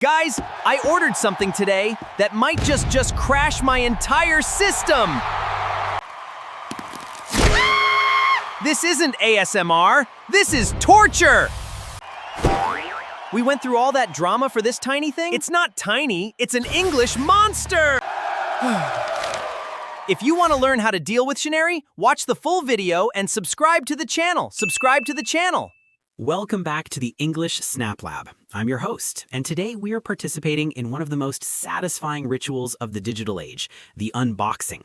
Guys, I ordered something today that might just crash my entire system. This isn't ASMR. This is torture. We went through all that drama for this tiny thing? It's not tiny, it's an English monster. If you want to learn how to deal with Shinari, watch the full video and subscribe to the channel. Welcome back to the English Snap Lab. I'm your host, and today we are participating in one of the most satisfying rituals of the digital age, the unboxing.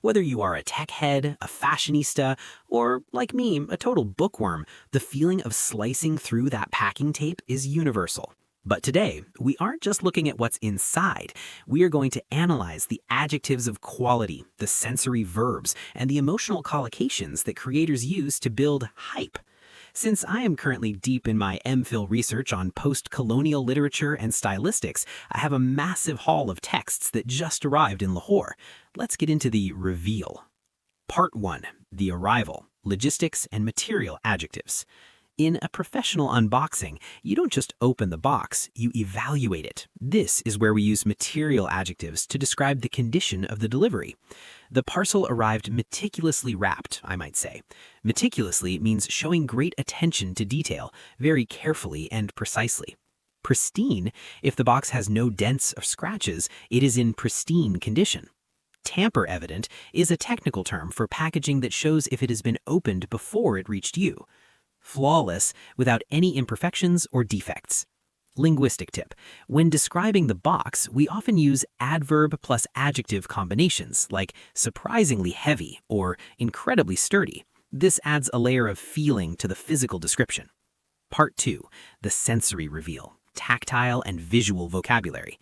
Whether you are a tech head, a fashionista, or, like me, a total bookworm, the feeling of slicing through that packing tape is universal. But today, we aren't just looking at what's inside. We are going to analyze the adjectives of quality, the sensory verbs, and the emotional collocations that creators use to build hype. Since I am currently deep in my MPhil research on post-colonial literature and stylistics, I have a massive haul of texts that just arrived in Lahore. Let's get into the reveal. Part 1. The Arrival, Logistics and Material Adjectives. In a professional unboxing, you don't just open the box, you evaluate it. This is where we use material adjectives to describe the condition of the delivery. The parcel arrived meticulously wrapped, I might say. Meticulously means showing great attention to detail, very carefully and precisely. Pristine, if the box has no dents or scratches, it is in pristine condition. Tamper evident is a technical term for packaging that shows if it has been opened before it reached you. Flawless, without any imperfections or defects. Linguistic tip. When describing the box, we often use adverb plus adjective combinations like surprisingly heavy or incredibly sturdy. This adds a layer of feeling to the physical description. Part 2. The sensory reveal. Tactile and visual vocabulary.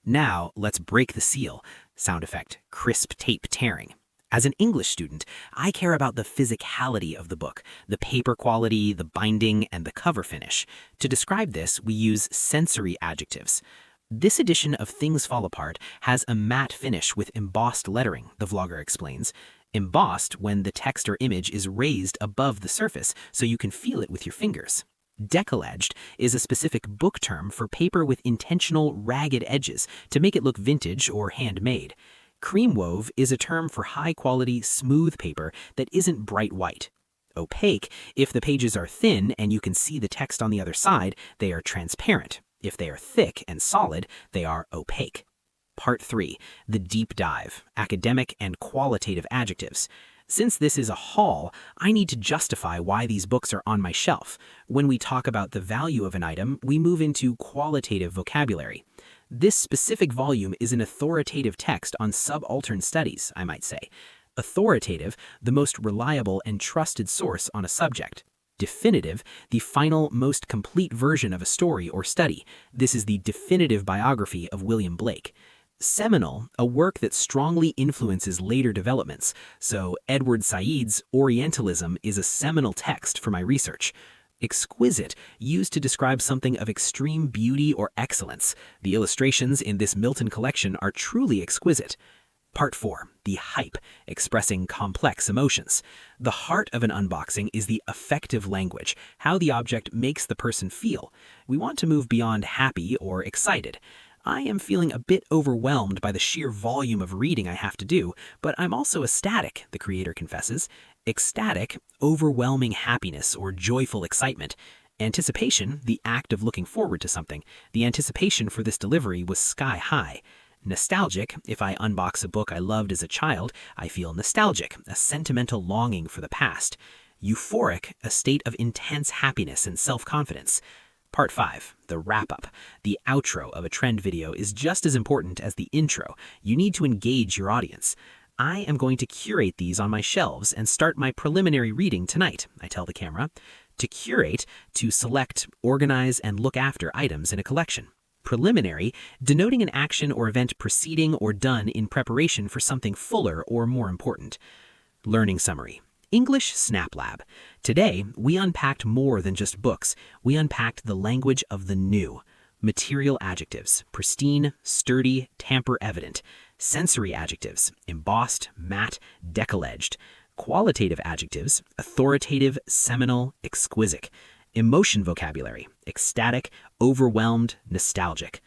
Now, let's break the seal. Sound effect, crisp tape tearing. As an English student, I care about the physicality of the book, the paper quality, the binding, and the cover finish. To describe this, we use sensory adjectives. This edition of Things Fall Apart has a matte finish with embossed lettering, the vlogger explains. Embossed when the text or image is raised above the surface so you can feel it with your fingers. Decollaged is a specific book term for paper with intentional ragged edges to make it look vintage or handmade. Cream wove is a term for high-quality, smooth paper that isn't bright white. Opaque, if the pages are thin and you can see the text on the other side, they are transparent. If they are thick and solid, they are opaque. Part 3. The deep dive, academic and qualitative adjectives. Since this is a haul, I need to justify why these books are on my shelf. When we talk about the value of an item, we move into qualitative vocabulary. This specific volume is an authoritative text on subaltern studies, I might say. Authoritative, the most reliable and trusted source on a subject. Definitive, the final, most complete version of a story or study. This is the definitive biography of William Blake. Seminal, a work that strongly influences later developments. So Edward Said's Orientalism is a seminal text for my research. Exquisite, used to describe something of extreme beauty or excellence. The illustrations in this Milton collection are truly exquisite. Part 4. The hype, expressing complex emotions. The heart of an unboxing is the affective language, how the object makes the person feel. We want to move beyond happy or excited. I am feeling a bit overwhelmed by the sheer volume of reading I have to do, but I'm also ecstatic, the creator confesses. Ecstatic, overwhelming happiness or joyful excitement. Anticipation, the act of looking forward to something. The anticipation for this delivery was sky high. Nostalgic, if I unbox a book I loved as a child, I feel nostalgic, a sentimental longing for the past. Euphoric, a state of intense happiness and self-confidence. Part 5. The wrap-up. The outro of a trend video is just as important as the intro. You need to engage your audience. I am going to curate these on my shelves and start my preliminary reading tonight, I tell the camera. To curate, to select, organize, and look after items in a collection. Preliminary, denoting an action or event preceding or done in preparation for something fuller or more important. Learning summary. English Snap Lab. Today, we unpacked more than just books. We unpacked the language of the new. Material adjectives, pristine, sturdy, tamper evident. Sensory adjectives, embossed, matte, decollaged. Qualitative adjectives, authoritative, seminal, exquisite. Emotion vocabulary, ecstatic, overwhelmed, nostalgic.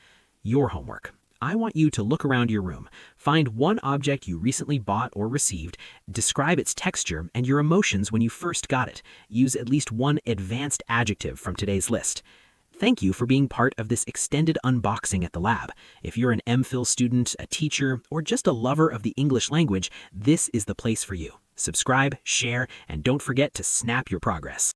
your homework. I want you to look around your room, find one object you recently bought or received, describe its texture and your emotions when you first got it. Use at least one advanced adjective from today's list. Thank you for being part of this extended unboxing at the lab. If you're an MPhil student, a teacher, or just a lover of the English language, this is the place for you. Subscribe, share, and don't forget to snap your progress.